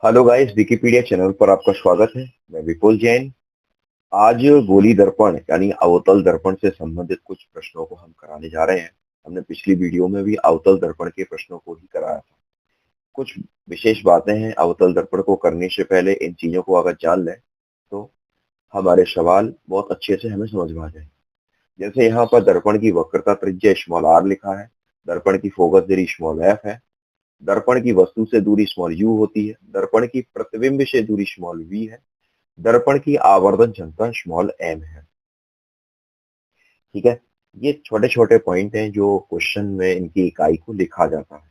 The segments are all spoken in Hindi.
हेलो गाइस, विकिपीडिया चैनल पर आपका स्वागत है। मैं विपुल जैन। आज गोली दर्पण यानी अवतल दर्पण से संबंधित कुछ प्रश्नों को हम कराने जा रहे हैं। हमने पिछली वीडियो में भी अवतल दर्पण के प्रश्नों को ही कराया था। कुछ विशेष बातें हैं अवतल दर्पण को करने से पहले, इन चीजों को अगर जान लें तो हमारे सवाल बहुत अच्छे से हमें समझ में आ जाए। जैसे यहाँ पर दर्पण की वक्रता त्रिज्या स्मॉल आर लिखा है, दर्पण की फोकस दूरी स्मॉल एफ है, दर्पण की वस्तु से दूरी स्मॉल यू होती है, दर्पण की प्रतिबिंब से दूरी स्मॉल वी है, दर्पण की आवर्धन क्षमता स्मॉल एम है। ठीक है। ये छोटे छोटे पॉइंट हैं जो क्वेश्चन में इनकी इकाई को लिखा जाता है।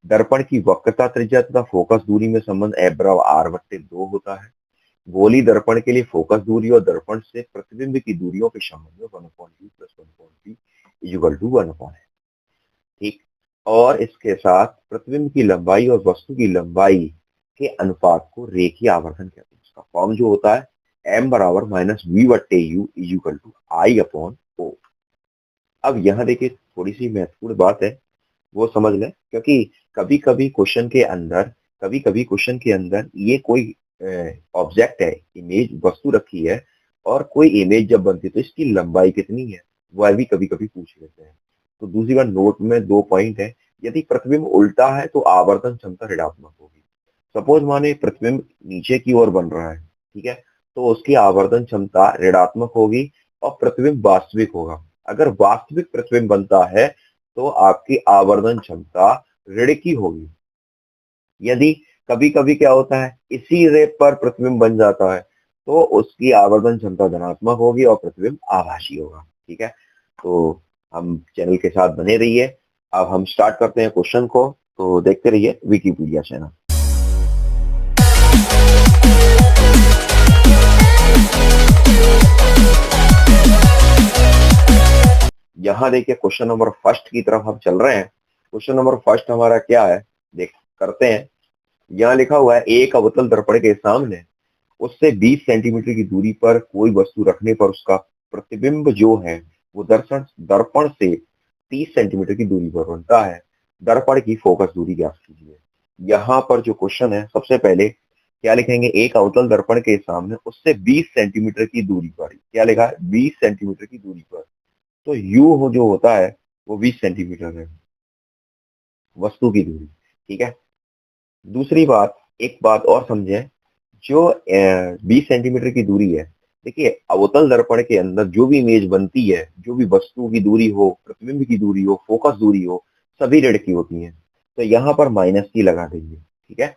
दर्पण की वक्रता त्रिज्या तथा फोकस दूरी में संबंध एफ बराबर आर बट्टे 2 होता है। गोली दर्पण के लिए फोकस दूरी और दर्पण से प्रतिबिंब की दूरियों के संबंध में 1/u plus 1/v equal to 1 है। ठीक। और इसके साथ प्रतिबिंब की लंबाई और वस्तु की लंबाई के अनुपात को रेखीय आवर्धन कहते हैं। इसका फॉर्म जो होता है m बराबर माइनस वी बट्टे u equal to i upon o. अब यहाँ देखिए, थोड़ी सी महत्वपूर्ण बात है, वो समझ लें, क्योंकि कभी कभी क्वेश्चन के अंदर ये कोई ऑब्जेक्ट है, इमेज वस्तु रखी है, और कोई इमेज जब बनती है तो इसकी लंबाई कितनी है वह भी कभी कभी पूछ लेते हैं। तो दूसरी बार, नोट में 2 पॉइंट है। यदि प्रतिबिंब उल्टा है तो आवर्तन क्षमता ऋणात्मक होगी। सपोज माने प्रतिबिंब नीचे की ओर बन रहा है, ठीक है, तो उसकी आवर्तन क्षमता ऋणात्मक होगी और प्रतिबिंब वास्तविक होगा। अगर वास्तविक प्रतिबिंब बनता है तो आपकी आवर्धन क्षमता ऋण की होगी। यदि कभी कभी क्या होता है, इसी रेप पर प्रतिबिंब बन जाता है तो उसकी आवर्धन क्षमता धनात्मक होगी और प्रतिबिंब आभासी होगा। ठीक है। तो हम चैनल के साथ बने रहिए। अब हम स्टार्ट करते हैं क्वेश्चन को, तो देखते रहिए विकिपीडिया चैनल। यहाँ देखिए, क्वेश्चन नंबर फर्स्ट की तरफ हम चल रहे हैं। क्वेश्चन नंबर फर्स्ट हमारा क्या है, देख करते हैं। यहाँ लिखा हुआ है, एक अवतल दर्पण के सामने उससे 20 सेंटीमीटर की दूरी पर कोई वस्तु रखने पर उसका प्रतिबिंब जो है वो दर्शन दर्पण से 30 सेंटीमीटर की दूरी पर बनता है। दर्पण की फोकस दूरी ज्ञात कीजिए। यहाँ पर जो क्वेश्चन है, सबसे पहले क्या लिखेंगे, एक अवतल दर्पण के सामने उससे 20 सेंटीमीटर की दूरी पर, क्या लिखा है, 20 सेंटीमीटर की दूरी पर। तो यू हो जो होता है वो 20 सेंटीमीटर है, वस्तु की दूरी। ठीक है। दूसरी बात, एक बात और समझें, जो 20 सेंटीमीटर की दूरी है, देखिए अवतल दर्पण के अंदर जो भी इमेज बनती है, जो भी वस्तु की दूरी हो, प्रतिबिंब की दूरी हो, फोकस दूरी हो, सभी ऋण की होती है। तो यहाँ पर माइनस की लगा देंगे। ठीक है।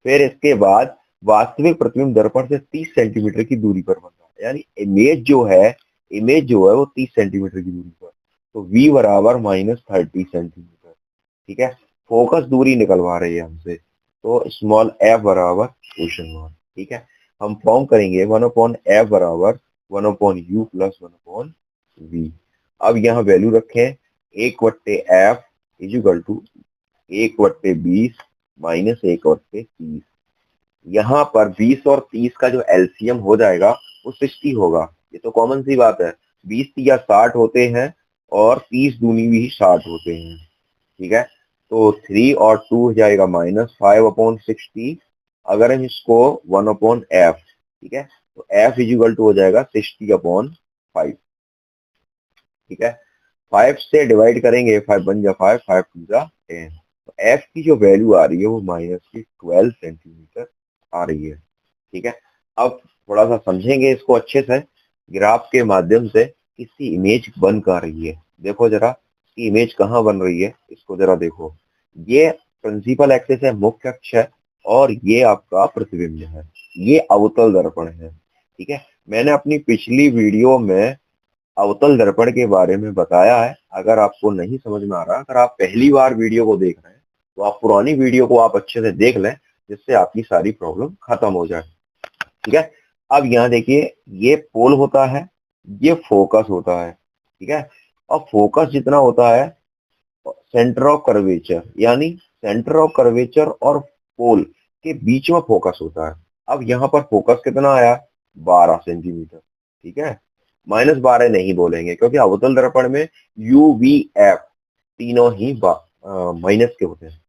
फिर इसके बाद वास्तविक प्रतिबिंब दर्पण से 30 सेंटीमीटर की दूरी पर बनता है, यानी इमेज जो है वो 30 सेंटीमीटर की दूरी पर। तो v बराबर -30 सेंटीमीटर। ठीक है। फोकस दूरी निकलवा रही है हमसे, तो स्मॉल एफ बराबर क्वेश्चन मार्क। ठीक है। हम फॉर्म करेंगे 1/f बराबर 1/u प्लस 1/v। अब यहाँ वैल्यू रखें, 1/f इजिकल टू 1/20 माइनस 1/30। यहाँ पर 20 और 30 का जो एलसीएम हो जाएगा वो 60 होगा। ये तो कॉमन सी बात है, 20 या 60 होते हैं और 30 दूनी भी 60 होते हैं। ठीक है। तो 3 और 2 हो जाएगा -5/60। अगर हम इसको 1/f, ठीक है, तो f इजिकल टू हो जाएगा 60/5। ठीक है। 5 से डिवाइड करेंगे, 5 बन जा 5, 5 टू जा 10। तो f की जो वैल्यू आ रही है वो -12 सेंटीमीटर आ रही है। ठीक है। अब थोड़ा सा समझेंगे इसको अच्छे से, ग्राफ के माध्यम से किसी इमेज बन कर रही है। देखो जरा, इसकी इमेज कहाँ बन रही है, इसको जरा देखो। ये प्रिंसिपल एक्सिस है, मुख्य अक्ष है, और ये आपका प्रतिबिंब है, ये अवतल दर्पण है। ठीक है। मैंने अपनी पिछली वीडियो में अवतल दर्पण के बारे में बताया है। अगर आपको नहीं समझ में आ रहा, अगर आप पहली बार वीडियो को देख रहे हैं, तो आप पुरानी वीडियो को आप अच्छे से देख लें, जिससे आपकी सारी प्रॉब्लम खत्म हो जाए। ठीक है। अब यहाँ देखिए, ये पोल होता है, ये फोकस होता है। ठीक है। और फोकस जितना होता है, सेंटर ऑफ कर्वेचर, यानी सेंटर ऑफ कर्वेचर और पोल के बीच में फोकस होता है। अब यहाँ पर फोकस कितना आया, 12 सेंटीमीटर। ठीक है। -12 नहीं बोलेंगे, क्योंकि अवतल दर्पण में यू वी एफ तीनों ही माइनस के होते हैं।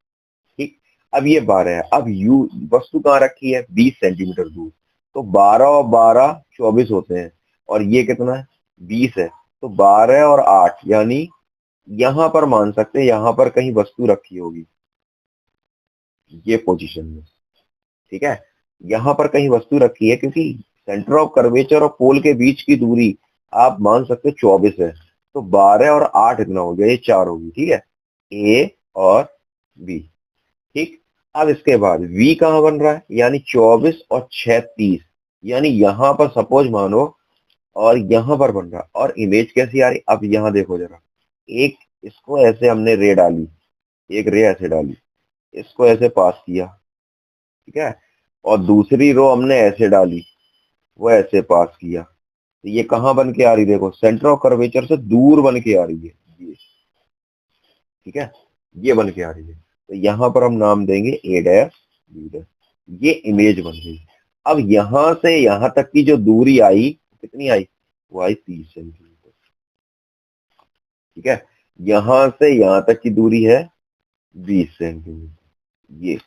ठीक। अब ये 12 है, अब यू वस्तु कहाँ रखी है 20 सेंटीमीटर दूर, तो 12 और 12 24 होते हैं, और ये कितना है 20 है, तो 12 और 8 यानी यहां पर मान सकते हैं यहां पर कहीं वस्तु रखी होगी, ये पोजीशन में, ठीक है, यहां पर कहीं वस्तु रखी है, क्योंकि सेंटर ऑफ कर्वेचर और पोल के बीच की दूरी आप मान सकते हो 24 है, तो 12 और 8 इतना हो गया, ये 4 होगी, ठीक है, ए और बी, ठीक। अब इसके बाद v कहाँ बन रहा है, यानी 24 और 6 30, यानी यहां पर सपोज मानो, और यहां पर बन रहा, और इमेज कैसी आ रही, अब यहां देखो जरा, एक इसको ऐसे हमने रे डाली, एक रे ऐसे डाली, इसको ऐसे पास किया, ठीक है, और दूसरी रो हमने ऐसे डाली, वो ऐसे पास किया, तो ये कहाँ बन के आ रही, देखो सेंटर ऑफ कर्वेचर से दूर बन के आ रही है ये, ठीक है, ये बन के आ रही है, तो यहाँ पर हम नाम देंगे ए डैश बी डैश, ये इमेज बन गई। अब यहां से यहां तक की जो दूरी आई कितनी आई, वो आई 30 सेंटीमीटर, ठीक है, यहां से यहां तक की दूरी है 20 सेंटीमीटर,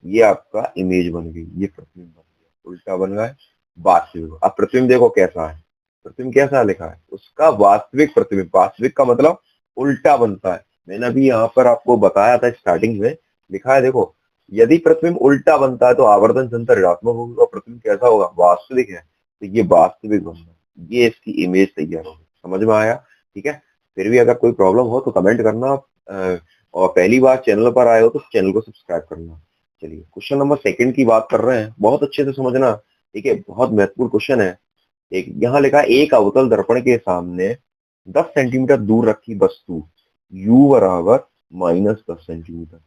ये आपका इमेज बन गई, ये प्रतिबिंब बन गया, उल्टा बन गया है वास्तविक। अब प्रतिबिंब देखो कैसा है, प्रतिबिंब कैसा लिखा है, उसका वास्तविक प्रतिबिंब, वास्तविक का मतलब उल्टा बनता है, मैंने अभी यहाँ पर आपको बताया था स्टार्टिंग में, लिखा है देखो, यदि प्रतिबिंब उल्टा बनता है तो आवर्धन संतर ऋणात्मक होगा, और प्रतिबिंब कैसा होगा वास्तविक है, तो ये वास्तविक बनना, ये इसकी इमेज तैयार होगी, समझ में आया, ठीक है। फिर भी अगर कोई प्रॉब्लम हो तो कमेंट करना, और पहली बार चैनल पर आए हो तो चैनल को सब्सक्राइब करना। चलिए क्वेश्चन नंबर सेकंड की बात कर रहे हैं, बहुत अच्छे से समझना, ठीक है, बहुत महत्वपूर्ण क्वेश्चन है। एक यहाँ लिखा है, एक अवतल दर्पण के सामने 10 सेंटीमीटर दूर रखी वस्तु u बराबर -10 सेंटीमीटर,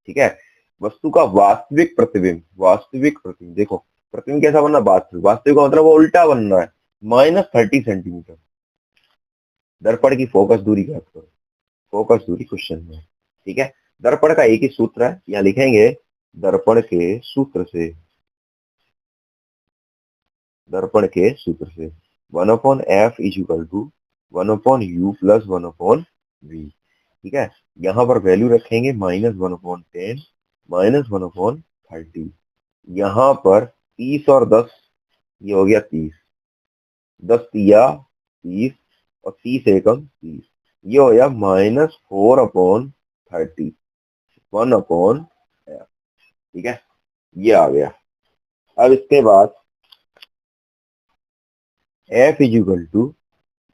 ठीक है, वस्तु का वास्तविक प्रतिबिंब, वास्तविक प्रतिबिंब देखो, प्रतिबिंब कैसा बनना, वास्तविक, वास्तविक का मतलब वो उल्टा बनना है, -30 सेंटीमीटर, दर्पण की फोकस दूरी ज्ञात करो, फोकस दूरी क्वेश्चन में, ठीक है। दर्पण का एक ही सूत्र है, यहाँ लिखेंगे दर्पण के सूत्र से, दर्पण के सूत्र से 1/f is equal to 1/u plus 1/v, ठीक है, यहाँ पर वैल्यू रखेंगे -1/10 -1/30, यहाँ पर 30 और 10, ये हो गया 30, 10 तिया 30, और 30 एकम 30, ये हो गया -4/30, 1/f, ठीक है, ये आ गया। अब इसके बाद f इज इक्वल टू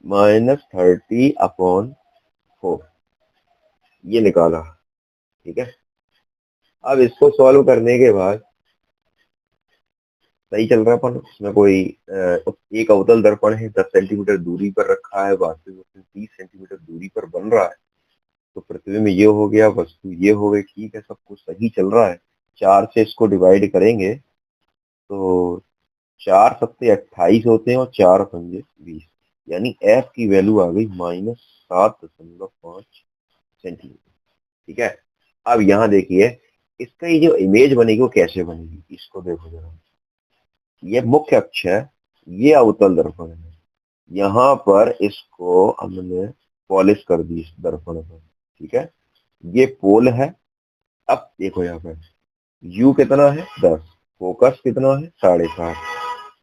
-30/4, ये निकाला, ठीक है। अब इसको सॉल्व करने के बाद सही चल रहा है, अपन इसमें कोई एक अवतल दर्पण है 10 सेंटीमीटर दूरी पर रखा है, वास्तविक वस्तु 30 सेंटीमीटर दूरी पर बन रहा है, तो प्रतिबिंब ये हो गया, वस्तु ये हो गई, ठीक है, सब कुछ सही चल रहा है। 4 से इसको डिवाइड करेंगे तो 4 सत्ते 28 होते हैं, और 4 पंजे 20, यानी एफ की वैल्यू आ गई -7.5 सेंटीमीटर, ठीक है। अब यहाँ देखिए, इसका ये जो इमेज बनेगी वो कैसे बनेगी, इसको देखो जरा, ये मुख्य अक्ष है, ये अवतल दर्पण है, यहाँ पर इसको हमने पॉलिश कर दी इस दर्पण पर, ठीक है, ये पोल है। अब देखो यहाँ पर यू कितना है 10, फोकस कितना है 7.5,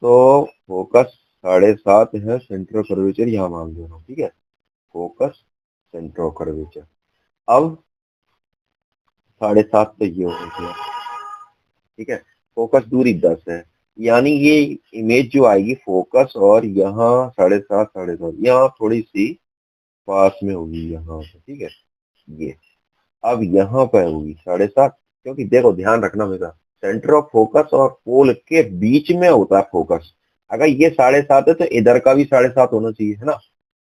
तो फोकस 7.5 है, सेंटर ऑफ कर्वेचर यहाँ मान दे रहा हूँ, ठीक है, फोकस सेंटर ऑफ कर्वेचर, अब 7.5 तो ये हो गया, ठीक है, फोकस दूरी 10 है, यानी ये इमेज जो आएगी फोकस और यहाँ 7.5 यहाँ थोड़ी सी पास में होगी यहाँ से, ठीक है, ये अब यहाँ पर होगी 7.5, क्योंकि देखो ध्यान रखना मेरा, सेंटर ऑफ फोकस और पोल के बीच में होता है फोकस, अगर ये 7.5 है तो इधर का भी 7.5 होना चाहिए, है ना,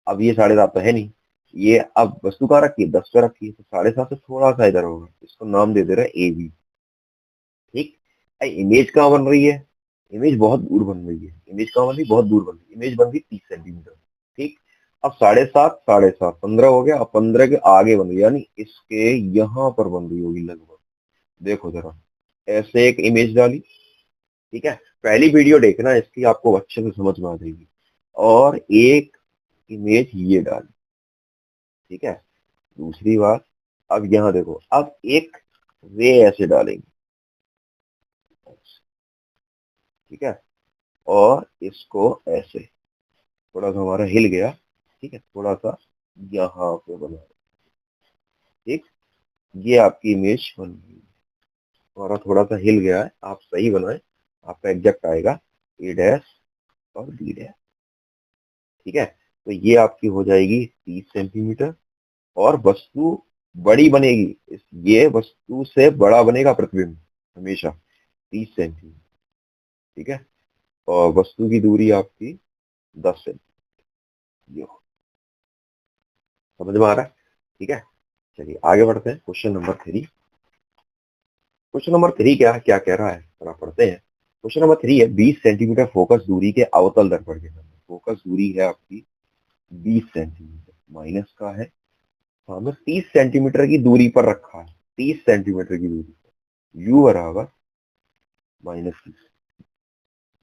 अब ये 7.5 तो है नहीं, ये अब वस्तु कहाँ रखी है 10 पे रखी है, तो 7.5 से थोड़ा सा इधर होगा, इसको नाम दे दे रहे हैं ए बी, ठीक। इमेज कहाँ बन रही है, इमेज बहुत दूर बन रही है, इमेज कहाँ बन रही है, बहुत दूर बन रही है, इमेज बन रही 30 सेंटीमीटर, ठीक। अब 7.5 15 हो गया, अब 15 के आगे बन रही, यानी इसके यहाँ पर बन रही होगी लगभग, देखो जरा, ऐसे एक इमेज डाली, ठीक है, पहली वीडियो देखना इसकी, आपको अच्छे से समझ में आ जाएगी, और एक इमेज ये डाली, ठीक है, दूसरी बात, अब यहाँ देखो, अब एक रे ऐसे डालेंगे, ठीक है, और इसको ऐसे, थोड़ा सा हमारा हिल गया, ठीक है, थोड़ा सा यहाँ पे बना, ठीक, ये आपकी इमेज बन गई। हमारा थोड़ा सा हिल गया है, आप सही बनाए, आपका एग्जैक्ट आएगा ए डैश और बी डैश, ठीक है। तो ये आपकी हो जाएगी 30 सेंटीमीटर, और वस्तु बड़ी बनेगी, ये वस्तु से बड़ा बनेगा प्रतिबिंब हमेशा 30 सेंटीमीटर, ठीक है, और वस्तु की दूरी आपकी 10 सेंटीमीटर, ये हो। समझ में आ रहा है? ठीक है, चलिए आगे बढ़ते हैं। क्वेश्चन नंबर 3 क्या क्या कह रहा है, थोड़ा पढ़ते हैं। क्वेश्चन नंबर 3 है 20 सेंटीमीटर फोकस दूरी के अवतल दर्पण के सामने, फोकस दूरी है आपकी 20 सेंटीमीटर, माइनस का है, तो हमें 30 सेंटीमीटर की दूरी पर रखा है, 30 सेंटीमीटर की दूरी पर, यू बराबर -30,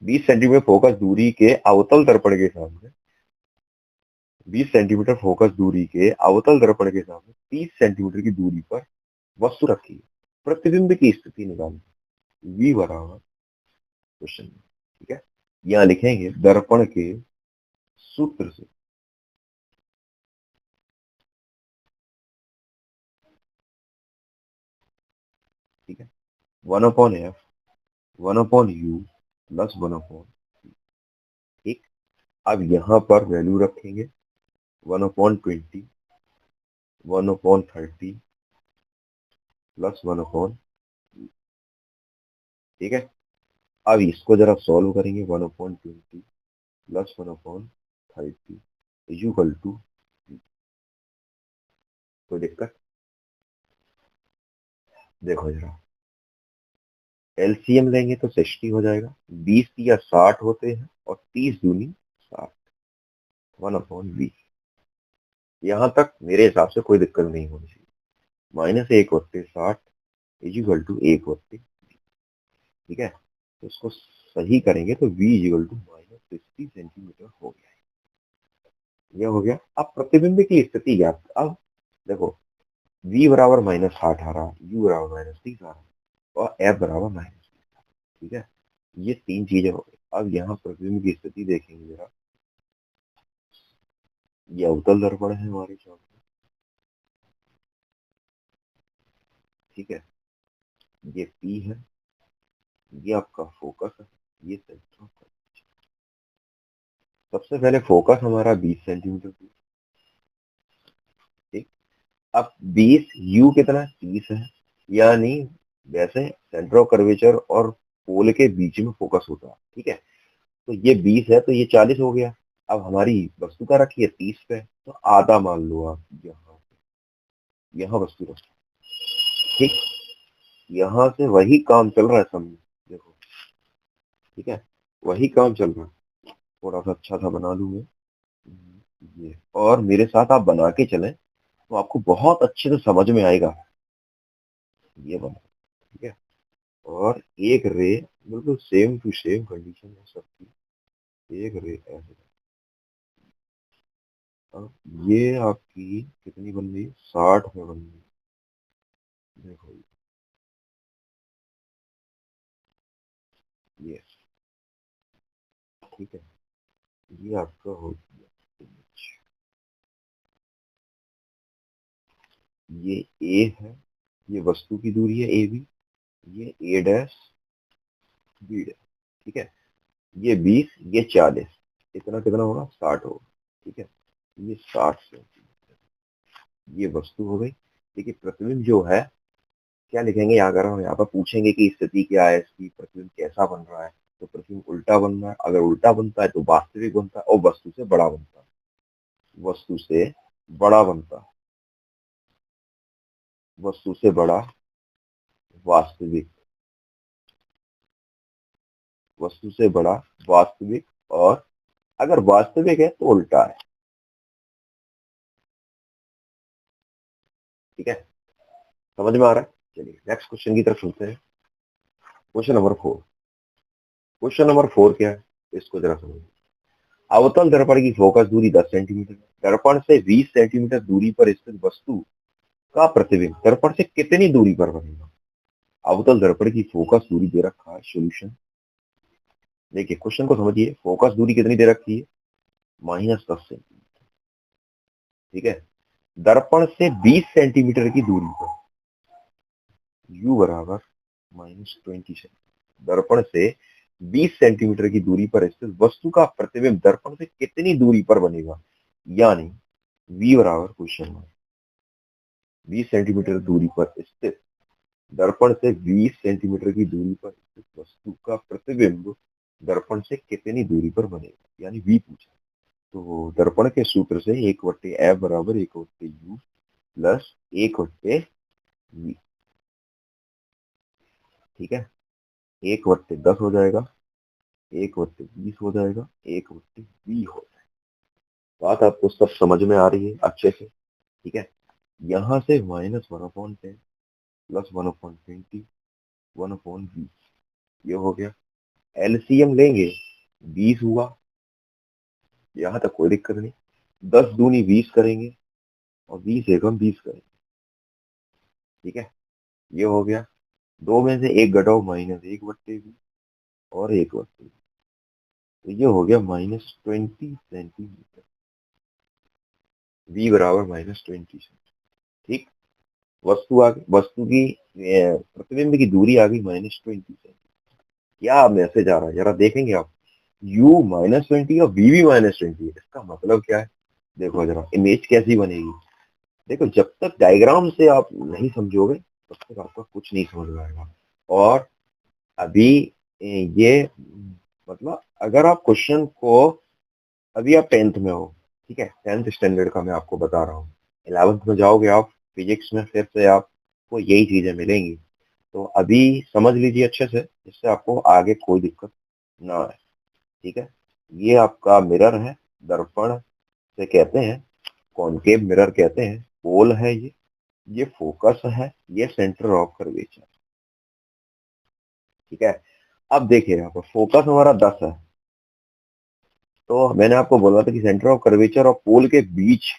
20 सेंटीमीटर फोकस दूरी के अवतल दर्पण के सामने, 20 सेंटीमीटर फोकस दूरी के अवतल दर्पण के सामने 30 सेंटीमीटर की दूरी पर वस्तु रखी है, प्रतिबिंब की स्थिति निकालें, वी बराबर, क्वेश्चन, ठीक है, यहाँ लिखेंगे दर्पण के सूत्र से, ठीक है, 1/f 1/u प्लस 1/, ठीक, अब यहाँ पर वैल्यू रखेंगे 1/20 1/30 प्लस 1/, ठीक है। अब इसको जरा सॉल्व करेंगे, 1/20 प्लस 1/30 इक्वल टू, कोई दिक्कत? देखो जरा, एलसीएम लेंगे तो 60 हो जाएगा, 20 या 60 होते हैं, और 30 दूनी 60, 1/20, यहाँ तक मेरे हिसाब से कोई दिक्कत नहीं होनी चाहिए। -1/60 इक्वल टू 1/, ठीक है, तो इसको सही करेंगे तो v इक्वल टू -60 सेंटीमीटर हो गया, ये हो गया। अब प्रतिबिंब की स्थिति ज्ञात, अब देखो v बराबर -60 आ रहा, u बराबर -30 आ रहा, और f बराबर -30, ठीक है, ये तीन चीजें हो गई। अब यहाँ प्रतिबिंब की स्थिति देखेंगे जरा, ये अवतल दर्पण है हमारे सामने, ठीक है, ये P है, ये आपका फोकस है, ये सेंटर ऑफ, सबसे पहले फोकस हमारा 20 सेंटीमीटर, ठीक, अब 20, यू कितना 30 है, यानी वैसे सेंटर ऑफ कर्वेचर और पोल के बीच में फोकस होता है, ठीक है, तो ये 20 है तो ये 40 हो गया। अब हमारी वस्तु का रखी है 30 पे, तो आधा मान लो आप, यहाँ वस्तु रखी, ठीक, यहाँ से वही काम चल रहा है सब, देखो, ठीक है, वही काम चल रहा है, थोड़ा सा अच्छा सा बना लूंगे ये, और मेरे साथ आप बना के चलें तो आपको बहुत अच्छे से समझ में आएगा, ये बना, ठीक है, और एक रे बिल्कुल सेम टू सेम कंडीशन है सबकी, एक रे ऐसे, अब ये आपकी कितनी बन गई, 60 में बन गई, देखो ये, ठीक है, ये आपका हो गया image। ये ए है, ये वस्तु की दूरी है ए बी, ये ए डैश बी डैश, ठीक है, ये 20, ये 40, इतना कितना होगा, 60 होगा, ठीक है, ये 60 सेंटीमीटर, ये वस्तु हो गई। देखिए प्रतिबिंब जो है, क्या लिखेंगे यहाँ, अगर हम यहाँ पर पूछेंगे कि स्थिति क्या है इसकी, प्रतिबिंब कैसा बन रहा है, तो प्रतिबिंब उल्टा बन रहा है, अगर उल्टा बनता है तो वास्तविक बनता है और वस्तु से बड़ा बनता है, वस्तु से बड़ा बनता है, वस्तु से बड़ा वास्तविक, वस्तु से बड़ा वास्तविक, और अगर वास्तविक है तो उल्टा है, ठीक है, समझ में आ रहा है? चलिए नेक्स्ट क्वेश्चन की तरफ चलते हैं। क्वेश्चन नंबर 4 क्या है, इसको जरा समझिए। अवतल दर्पण की फोकस दूरी 10 सेंटीमीटर, दर्पण से 20 सेंटीमीटर दूरी पर स्थित वस्तु का प्रतिबिंब दर्पण से कितनी दूरी पर बनेगा, अवतल दर्पण की फोकस दूरी दे रखा है। सॉल्यूशन देखिए, क्वेश्चन को समझिए। फोकस दूरी कितनी दे रखी है? -10 सेंटीमीटर। ठीक है, दर्पण से 20 सेंटीमीटर की दूरी पर u बराबर -20 सेंटीमीटर। दर्पण से 20 सेंटीमीटर की दूरी पर स्थित वस्तु का प्रतिबिंब दर्पण से कितनी दूरी पर बनेगा? यानी v बराबर क्वेश्चन मार्क 20 सेंटीमीटर दूरी पर स्थित दर्पण से 20 सेंटीमीटर की दूरी पर स्थित वस्तु का प्रतिबिंब दर्पण से कितनी दूरी पर बनेगा, यानी v पूछा। तो दर्पण के सूत्र से 1/f बराबर 1/u प्लस 1/v। ठीक है, 1/10 हो जाएगा, 1/20 हो जाएगा, 1/v हो जाएगा। बात आपको सब समझ में आ रही है अच्छे से? ठीक है, यहाँ से -1/10 प्लस 1/20 1/20 ये हो गया। एलसीएम लेंगे, 20 हुआ, यहाँ तक कोई दिक्कत नहीं। 10 दूनी 20 करेंगे और 20 एकम 20 करेंगे। ठीक है, ये हो गया। दो में से एक घटाओ, -1/20 और 1/20, तो ये हो गया -20 सेंटीमीटर। v बराबर -20 सेंटीमीटर। ठीक, वस्तु की प्रतिबिंब की दूरी आ गई -20 सेंटीमीटर। क्या मैसेज आ रहा है जरा देखेंगे आप? u -20 और v भी -20, इसका मतलब क्या है? देखो जरा इमेज कैसी बनेगी। देखो, जब तक डायग्राम से आप नहीं समझोगे तब तक आपका कुछ नहीं समझ में आएगा। और अभी ये मतलब अगर आप क्वेश्चन को, अभी आप 10th में हो, ठीक है, 10th स्टैंडर्ड का मैं आपको बता रहा हूँ। 11th में जाओगे आप, फिजिक्स में फिर से आपको यही चीजें मिलेंगी। तो अभी समझ लीजिए अच्छे से, जिससे आपको आगे कोई दिक्कत ना आए। ठीक है, ये आपका मिरर है, दर्पण से कहते हैं, कॉनकेव मिरर कहते हैं, पोल है ये फोकस है, ये सेंटर ऑफ कर्वेचर। ठीक है, अब देखिए यहाँ पर फोकस हमारा 10 है, तो मैंने आपको बोला था कि सेंटर ऑफ कर्वेचर और पोल के बीच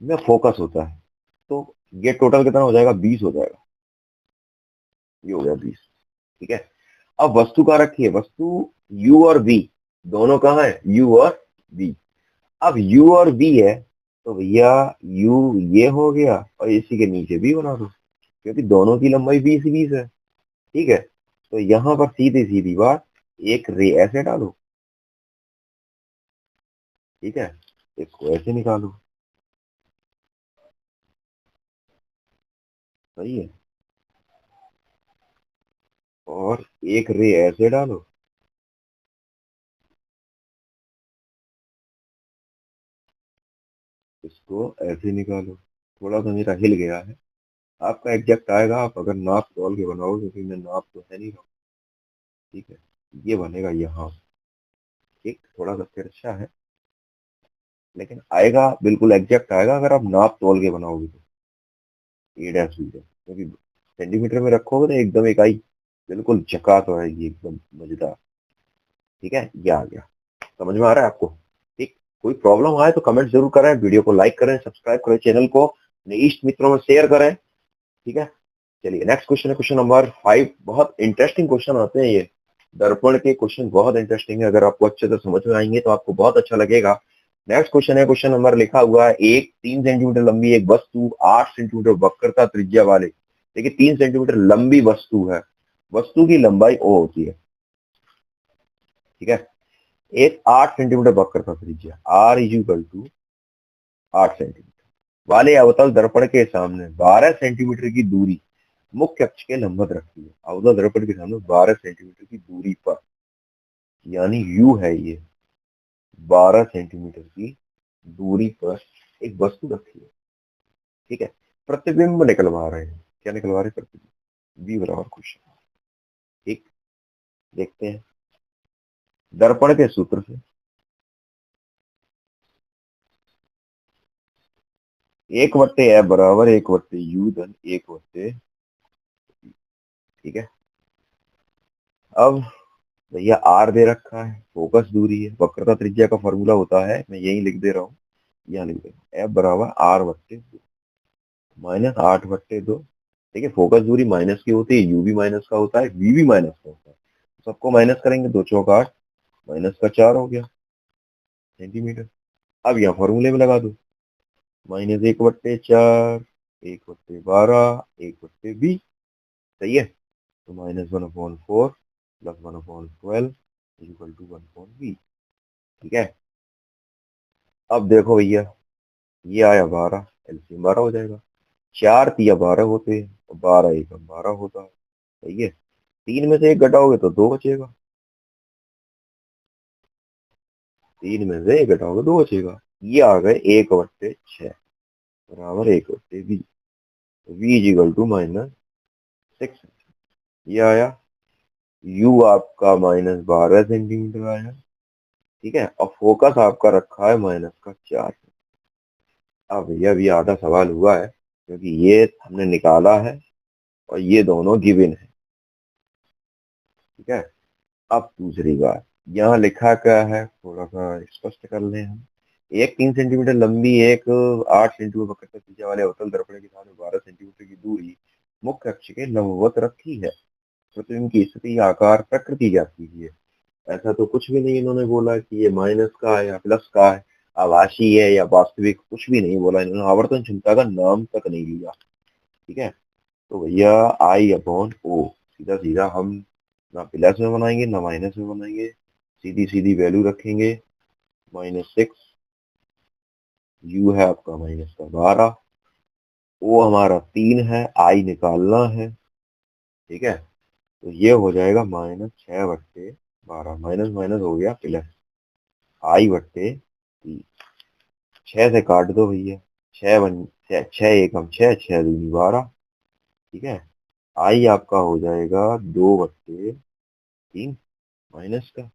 में फोकस होता है। तो ये टोटल कितना हो जाएगा? 20 हो जाएगा। ये हो गया 20। ठीक है, अब वस्तु कहाँ रखी है? वस्तु u और v दोनों कहाँ है? u और v। अब u और v है तो भैया u ये हो गया और इसी के नीचे v बना दो, क्योंकि दोनों की लंबाई 20-20 है। ठीक है, तो यहाँ पर सीधी सीधी बात, एक रे ऐसे डालो। ठीक है, इसको ऐसे निकालो। सही है, और एक रे ऐसे डालो। इसको ऐसे निकालो। थोड़ा सा मेरा हिल गया है, आपका एग्जैक्ट आएगा आप अगर नाप तोल के बनाओगे, क्योंकि मैं नाप तो है नहीं रहा हूँ। ठीक है, ये बनेगा यहाँ। ठीक, थोड़ा सा तिरछा है, लेकिन आएगा, बिल्कुल एग्जैक्ट आएगा अगर आप नाप तोल के बनाओगे तो। ए डैश बी डैश, क्योंकि सेंटीमीटर में रखोगे तो एकदम इकाई बिल्कुल झकास आएगी, एकदम मजेदार। ठीक है, ये आ गया। समझ में आ रहा है आपको? ठीक, कोई प्रॉब्लम आए तो कमेंट जरूर करें, वीडियो को लाइक करें, सब्सक्राइब करें, चैनल को अपने इष्ट मित्रों में शेयर करें। ठीक है, चलिए नेक्स्ट क्वेश्चन है, क्वेश्चन नंबर 5। बहुत इंटरेस्टिंग क्वेश्चन आते हैं ये, दर्पण के क्वेश्चन बहुत इंटरेस्टिंग है। अगर आपको अच्छे से समझ में आएंगे तो आपको बहुत अच्छा लगेगा। नेक्स्ट क्वेश्चन है, क्वेश्चन नंबर लिखा हुआ है, एक 3 सेंटीमीटर लंबी एक वस्तु 8 सेंटीमीटर वक्रता त्रिज्या वाले, देखिए 3 सेंटीमीटर लंबी वस्तु है, वस्तु की लंबाई ओ होती है। ठीक है, एक 8 सेंटीमीटर वक्रता त्रिज्या r is equal to 8 centimetre वाले अवतल दर्पण के सामने 12 सेंटीमीटर की दूरी मुख्य अक्ष के लंबवत रखती है। अवतल दर्पण के सामने 12 सेंटीमीटर की दूरी पर, यानी यू है ये, 12 सेंटीमीटर की दूरी पर एक वस्तु रखी है। ठीक है, प्रतिबिंब निकलवा रहे हैं। क्या निकलवा रहे हैं? प्रतिबिंब। बी बराबर क्वेश्चन। ठीक, देखते हैं दर्पण के सूत्र से। 1/f बराबर 1/u धन 1/, ठीक है। अब भैया आर दे रखा है, फोकस दूरी है, वक्रता त्रिज्या का फॉर्मूला होता है, मैं यही लिख दे रहा हूँ, यहाँ लिख दे रहा हूँ, एफ बराबर r/2 -8/2 ठीक है, फोकस दूरी माइनस की होती है, यू भी माइनस का होता है, वी भी माइनस का होता है। सबको माइनस करेंगे, 2 चौक 8, -4 हो गया सेंटीमीटर। अब यहाँ फॉर्मूले में लगा दो, -1/4, 1/12, 1/20। सही है, तो -1/4 + 1/12 = 1/20। ठीक है, अब देखो भैया, ये आया 12, एलसीएम 12 हो जाएगा। 4 × 3 = 12 होते हैं, तो 12 × 1 = 12 होता है। सही है, 3 में से 1 घटाओगे तो 2 बचेगा, 3 में से 1 घटाओगे 2 बचेगा। ये आ गए 1/6 बराबर 1/20। V is equal to -6। ये आया, यू आपका -12 सेंटीमीटर आया। ठीक है, और फोकस आपका रखा है -4। अब भैया अभी आधा सवाल हुआ है, क्योंकि ये हमने निकाला है और ये दोनों गिवन है। ठीक है, अब दूसरी बात, यहाँ लिखा क्या है थोड़ा सा स्पष्ट कर लें हम। एक 3 सेंटीमीटर लंबी, एक 8 सेंटीमीटर वक्र त्रिज्या वाले अवतल दर्पण के सामने 12 सेंटीमीटर की दूरी मुख्य अक्ष के लंबवत रखी है। प्रतिबिंब की स्थिति, आकार, प्रकृति ज्ञात कीजिए। ऐसा तो कुछ भी नहीं इन्होंने बोला कि ये माइनस का है या प्लस का है, आभासी है या वास्तविक, कुछ भी नहीं बोला इन्होंने। आवर्तन क्षमता का नाम तक नहीं लिया। ठीक है, तो भैया I/O सीधा सीधा हम ना प्लस में बनाएंगे ना माइनस में बनाएंगे, सीधी सीधी वैल्यू रखेंगे। -6, यू है आपका -12, ओ हमारा 3 है, आई निकालना है। ठीक है, तो ये हो जाएगा -6/12, माइनस माइनस हो गया प्लस, I/3। 6 से काट दो भैया, 6 6 दूनी 12। ठीक है, आई आपका हो जाएगा 2/3 माइनस का।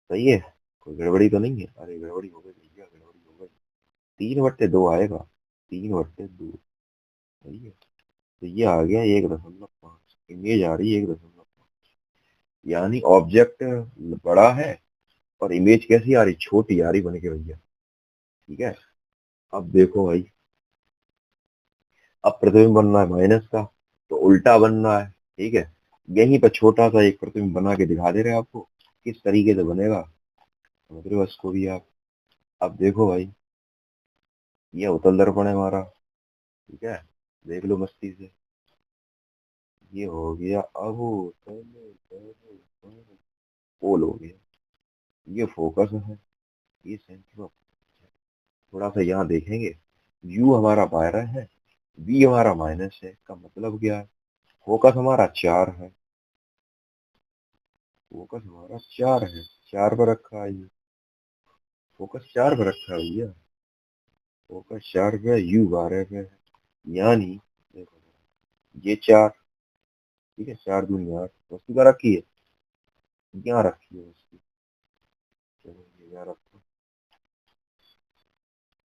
सही है, कोई गड़बड़ी तो नहीं है? अरे गड़बड़ी हो गई भैया, गड़बड़ी हो गई। 3/2 आएगा, 3/2। सही है, तो ये आ गया 1.5, इमेज आ रही है 1.5। यानी ऑब्जेक्ट बड़ा है और इमेज कैसी आ रही, छोटी आ रही बन के भैया। ठीक है, अब देखो भाई, अब प्रतिबिंब बनना है माइनस का, तो उल्टा बनना है। ठीक है, यहीं पर छोटा सा एक प्रतिबिंब बना के दिखा दे रहे हैं आपको, किस तरीके से बनेगा, समझ रहे हो इसको भी आप। अब देखो भाई, ये अवतल दर्पण है हमारा। ठीक है, देख लो मस्ती से, ये हो गया, अब पोल हो गया, ये फोकस है, ये सेंटर। थोड़ा सा यहाँ देखेंगे, यू हमारा बारह है, वी हमारा माइनस है, का मतलब क्या है, फोकस हमारा 4 है, फोकस हमारा 4 है, 4 पर रखा है ये, फोकस 4 पर रखा है भैया, फोकस 4 पे, यू 12 पे है। यानी देखो, ये 4, ठीक है, 4 दूनी 8, वस्तु का रखी है, यहाँ रखी है वस्तु। चलो ये यहाँ रखो,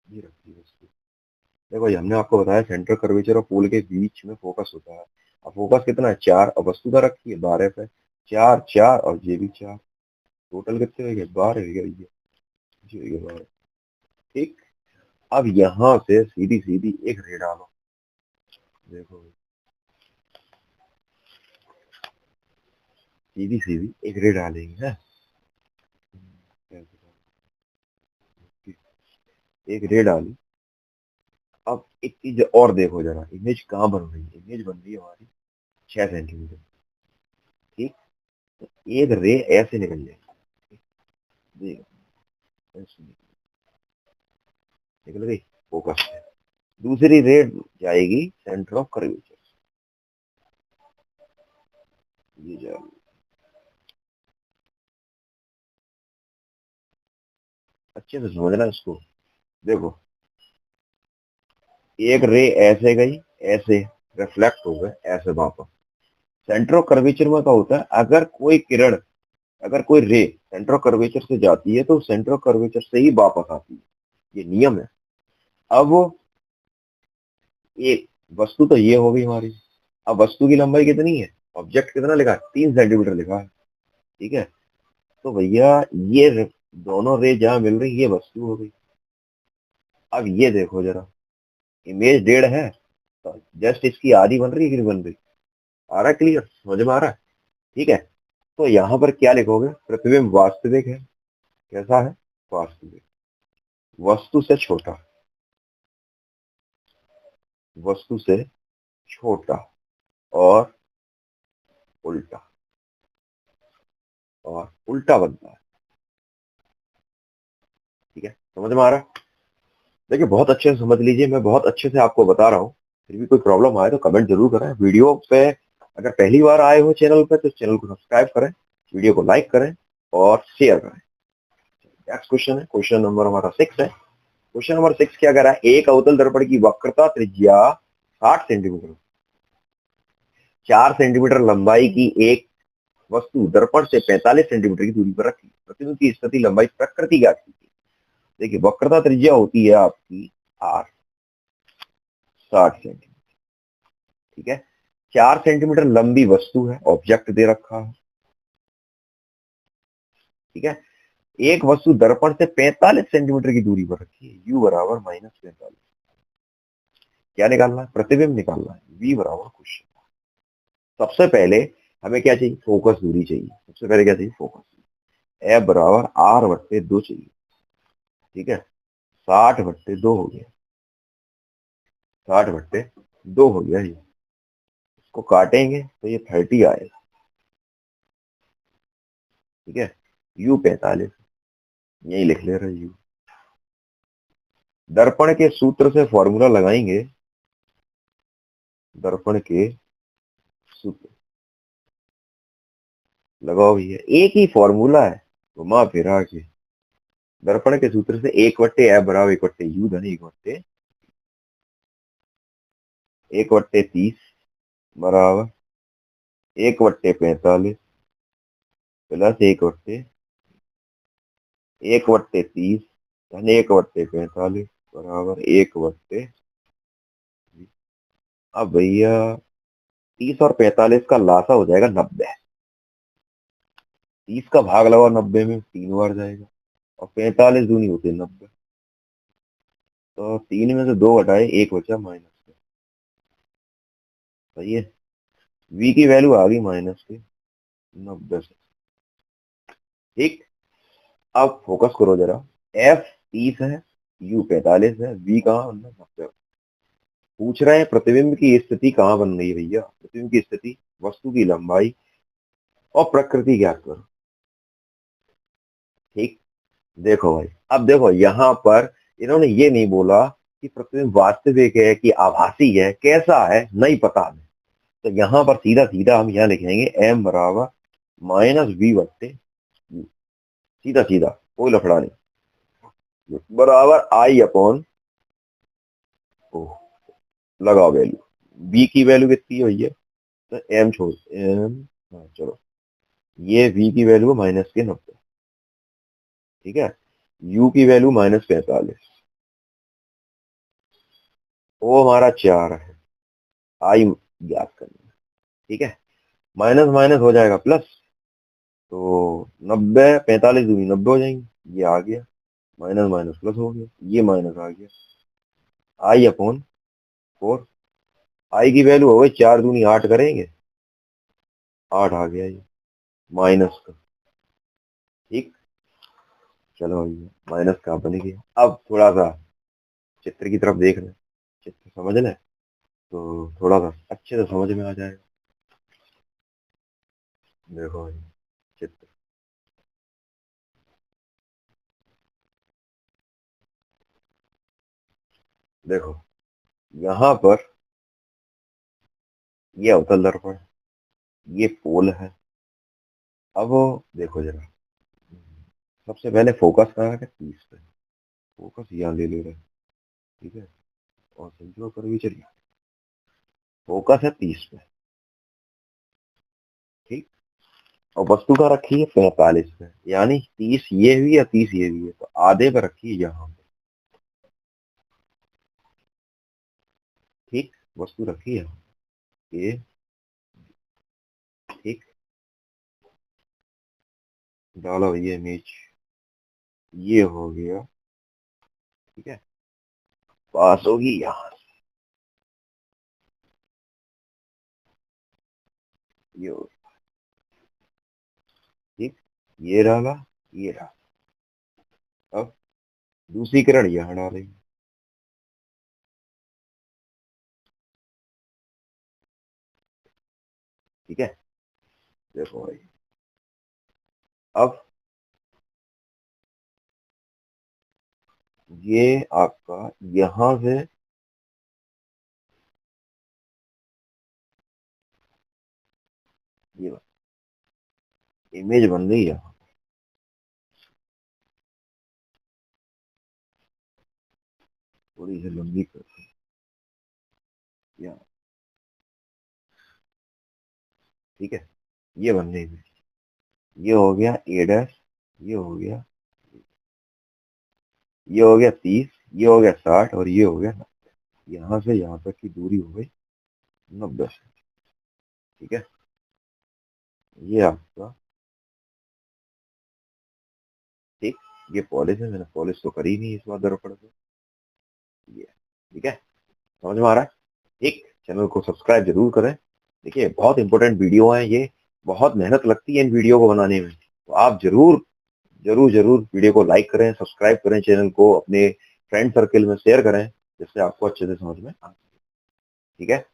ये रखी है वस्तु। देखो ये हमने आपको बताया सेंटर कर्वेचर और पोल के बीच में फोकस होता है। अब फोकस कितना है, 4, अब वस्तु का रखी है 12 पे, 4 4 और ये भी 4, टोटल कितने हो गए, 12 हो गया ये, ये हो गया 12। ठीक, अब यहाँ से सीधी सीधी एक रे डालो। देखो सीधी सीधी एक रे डालेंगे है, एक रे डाली। अब एक चीज और देखो जरा, इमेज कहाँ बन रही है, इमेज बन रही है हमारी 6 सेंटीमीटर। ठीक, तो एक रे ऐसे निकल जाएगी, देखो ऐसे निकल गई, फोकस है। दूसरी रे जाएगी सेंटर ऑफ कर्वेचर, ये जाएगी। अच्छे से समझना इसको। देखो, एक रे ऐसे गई, ऐसे रिफ्लेक्ट हो गए, ऐसे वापस। सेंटर ऑफ कर्वेचर में क्या होता है, अगर कोई किरण, अगर कोई रे सेंटर ऑफ कर्वेचर से जाती है तो सेंटर ऑफ कर्वेचर से ही वापस आती है, ये नियम है। अब एक वस्तु तो ये होगी हमारी, अब वस्तु की लंबाई कितनी है, ऑब्जेक्ट कितना लिखा है, 3 सेंटीमीटर लिखा है। ठीक है, तो भैया ये दोनों रे जहां मिल रही, ये वस्तु हो गई। अब ये देखो जरा, इमेज 1.5 है, तो जस्ट इसकी आधी बन रही है कि नहीं बन रही? आ रहा है क्लियर, समझ में आ रहा है? ठीक है। तो यहाँ पर क्या लिखोगे, प्रतिबिंब वास्तविक है, कैसा है, वास्तविक, वस्तु से छोटा, वस्तु से छोटा और उल्टा, और उल्टा बनता है। ठीक है, समझ में आ रहा है? देखिए बहुत अच्छे से समझ लीजिए, मैं बहुत अच्छे से आपको बता रहा हूँ। फिर भी कोई प्रॉब्लम आए तो कमेंट जरूर करें। वीडियो पे अगर पहली बार आए हो चैनल पे तो चैनल को सब्सक्राइब करें, वीडियो को लाइक करें और शेयर करें। नेक्स्ट क्वेश्चन है, क्वेश्चन नंबर हमारा 6 है। क्वेश्चन नंबर 6 क्या कह रहा है, एक अवतल दर्पण की वक्रता त्रिज्या 60 सेंटीमीटर, 4 सेंटीमीटर लंबाई की एक वस्तु दर्पण से 45 सेंटीमीटर की दूरी पर रखी, प्रतिबिंब की स्थिति लंबाई प्रकृति ज्ञात कीजिए। देखिए वक्रता त्रिज्या होती है आपकी आर, 60 सेंटीमीटर। ठीक है, 4 सेंटीमीटर लंबी वस्तु है, ऑब्जेक्ट दे रखा है। ठीक है, एक वस्तु दर्पण से 45 सेंटीमीटर की दूरी पर रखी है, u बराबर -45। क्या निकालना है, प्रतिबिंब निकालना है, v बराबर कुछ। सबसे पहले हमें क्या चाहिए, फोकस दूरी चाहिए। सबसे पहले क्या चाहिए, फोकस दूरी, एफ बराबर आर बट्टे 2 चाहिए। ठीक है, 60/2 हो गया, 60/2 हो गया। ये इसको काटेंगे तो ये 30 आएगा। ठीक है, यू 45, यही लिख ले रहे यू। दर्पण के सूत्र से फॉर्मूला लगाएंगे, दर्पण के सूत्र लगाओ भैया, एक ही फॉर्मूला है, घुमा फिरा के। दर्पण के सूत्र से 1/f बराबर 1/u धन 1/30 बराबर 1/45 प्लस 1/30 धन 1/45 बराबर 1/, अब भैया 30 और 45 का लासा हो जाएगा 90। 30 का भाग लगाओ 90 में, 3 बार जाएगा, और 45 दूनी होती है 90। तो 3 में से 2 घटाए, 1 बचा माइनस। सही है, v की वैल्यू आ गई -90 से। ठीक, अब फोकस करो जरा, f 30 है, u 45 है, v कहाँ बनना है, 90। पूछ रहे हैं प्रतिबिंब की स्थिति कहाँ बन रही है भैया, प्रतिबिंब की स्थिति, वस्तु की लंबाई और प्रकृति ज्ञात करो। ठीक, देखो भाई, अब देखो यहाँ पर इन्होंने ये नहीं बोला कि प्रतिबिंब वास्तविक है कि आभासी है, कैसा है नहीं पता हमें। तो यहाँ पर सीधा सीधा हम यहाँ लिखेंगे m बराबर -v/, सीधा सीधा, कोई लफड़ा नहीं, बराबर I/, लगाओ वैल्यू, v की वैल्यू कितनी है भैया, तो m छोड़ m, हाँ चलो, ये v की वैल्यू -90। ठीक है, u की वैल्यू -45, वो हमारा 4 है, आई ज्ञात करना है। ठीक है, माइनस माइनस हो जाएगा प्लस, तो 90, 45 दूनी 90 हो जाएंगे, ये आ गया, माइनस माइनस प्लस हो गया, ये माइनस आ गया, I/4। आई की वैल्यू हो गई 4 दूनी 8 करेंगे, 8 आ गया ये माइनस का। ठीक, चलो भैया माइनस का बन गया। अब थोड़ा सा चित्र की तरफ देख लें, चित्र समझ लें तो थोड़ा सा अच्छे से समझ में आ जाएगा। देखो भाई, चित्र देखो, यहाँ पर ये अवतल दर्पण है, ये पोल है। अब देखो जरा, सबसे पहले फोकस कहाँ है, 30 पे, फोकस यहाँ ले ले रहे हैं। ठीक है, और समझो कर भी चलिए, फोकस है 30 पे। ठीक, और वस्तु का रखी है 45 पे, यानी 30 ये भी है 30 ये भी है, तो आधे पे रखी है यहाँ पे। ठीक, वस्तु रखी है ये। ठीक, डालो ये इमेज, ये हो गया। ठीक है, पास होगी यहाँ, ये हो गया, ठीक, ये डाला, ये डाला। अब दूसरी किरण यहाँ डालेंगे। ठीक है, देखो भाई, अब ये आपका यहाँ से ये इमेज बन गई यहाँ, थोड़ी सी लंबी करते हैं यहाँ। ठीक है, ये बन गई इमेज। ये हो गया ए डैश, ये हो गया, ये हो गया 30, ये हो गया 60, और ये हो गया 90। यहाँ से यहाँ तक की दूरी हो गई 90 से। ठीक है, ये आपका, ठीक, ये पॉलिश है, मैंने पॉलिश तो करी नहीं इस बार दर्पण पे। ये, ठीक है, समझ में आ रहा है? ठीक, चैनल को सब्सक्राइब जरूर करें। देखिए, बहुत इंपॉर्टेंट वीडियो है ये, बहुत मेहनत लगती है इन वीडियो को बनाने में, तो आप जरूर जरूर जरूर वीडियो को लाइक करें, सब्सक्राइब करें, चैनल को अपने फ्रेंड सर्कल में शेयर करें, जिससे आपको अच्छे से समझ में आ। ठीक है।